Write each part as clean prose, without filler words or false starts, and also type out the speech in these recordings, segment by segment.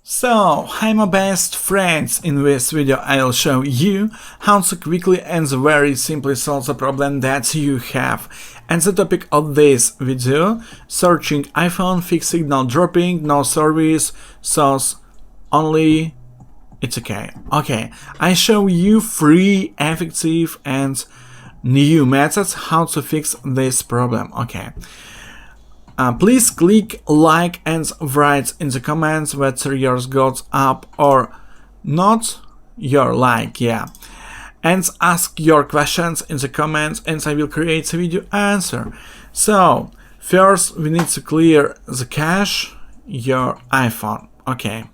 So, hi my best friends, in this video I'll show you how to quickly and very simply solve the problem that you have. And the topic of this video, searching iPhone, fix signal dropping, no service, SOS only, it's okay. Okay, I show you 3 effective and new methods how to fix this problem. Okay. Please click like and write in the comments whether yours got up or not your like, yeah. And ask your questions in the comments and I will create a video answer. So, first we need to clear the cache, your iPhone. Okay.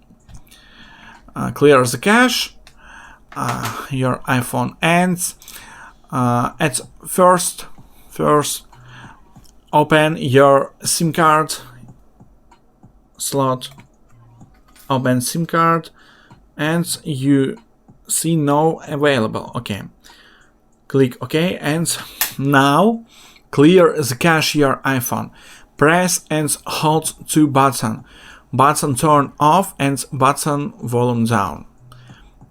Clear the cache, your iPhone, and at first open your SIM card slot, open SIM card, and you see no available. Okay, click OK, and now clear the cache your iPhone. Press and hold 2 buttons, button turn off and button volume down.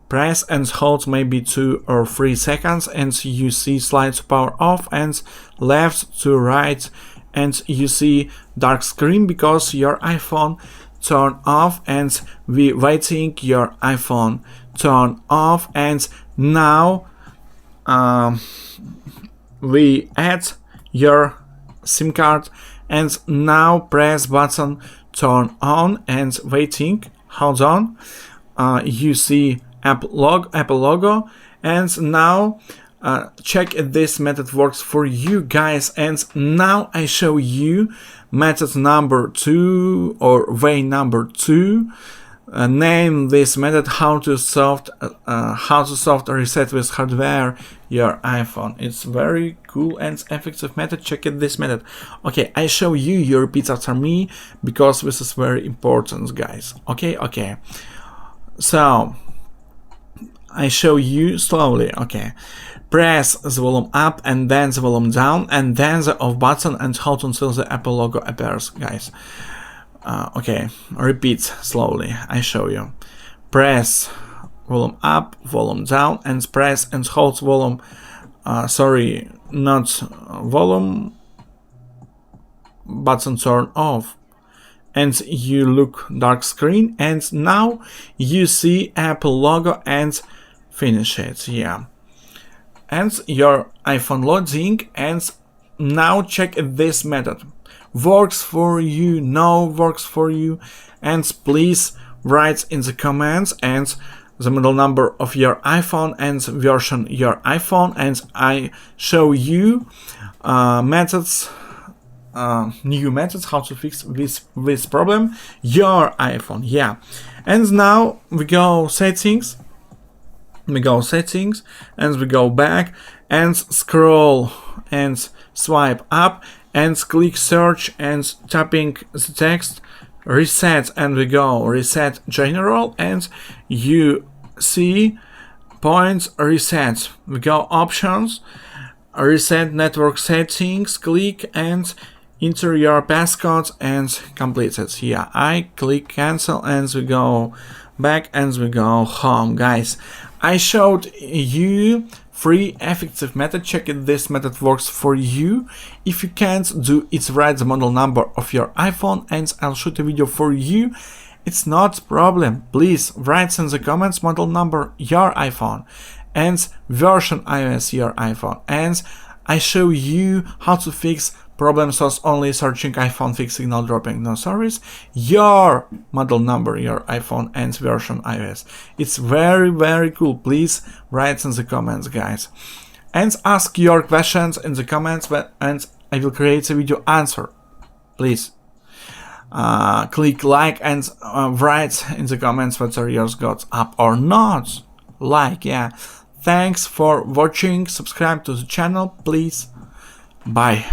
Press and hold maybe 2 or 3 seconds and you see slide to power off and left to right, and you see dark screen because your iPhone turn off, and we waiting your iPhone turn off, and now we add your SIM card and now press button turn on and waiting, hold on, you see Apple logo, and now check if this method works for you guys. And now I show you method number 2 or way number 2. Name this method how to soft reset with hardware your iPhone. It's very cool and effective method. Check it this method. Okay, I show you repeat after me because this is very important, guys. Okay. So I show you slowly. Okay, press the volume up and then the volume down and then the off button and hold until the Apple logo appears, guys. Okay, repeat slowly. I show you. Press volume up, volume down, and press and hold volume. Sorry, not volume. Button turn off. And you look dark screen, and now you see Apple logo and finish it, yeah. And your iPhone loading, and now check if this method works for you, no works for you, and please write in the comments and the model number of your iPhone and version your iPhone, and I show you methods, new methods how to fix this problem your iPhone, yeah. And now we go settings, and we go back and scroll and swipe up and click search and tapping the text reset, and we go reset general, and you see points reset. We go options, reset network settings, click and enter your passcode and complete it. Yeah, I click cancel and we go back and we go home, guys. I showed you 3 effective methods. Check if this method works for you. If you can't do it, write the model number of your iPhone and I'll shoot a video for you. It's not a problem. Please write in the comments model number your iPhone and version iOS your iPhone, and I show you how to fix problem SOS only, searching iPhone, fix signal dropping, no service, your model number, your iPhone, and version iOS. It's very cool. Please write in the comments, guys, and ask your questions in the comments, and I will create a video answer. Please click like and write in the comments whether yours got up or not. Like, yeah. Thanks for watching. Subscribe to the channel, please. Bye.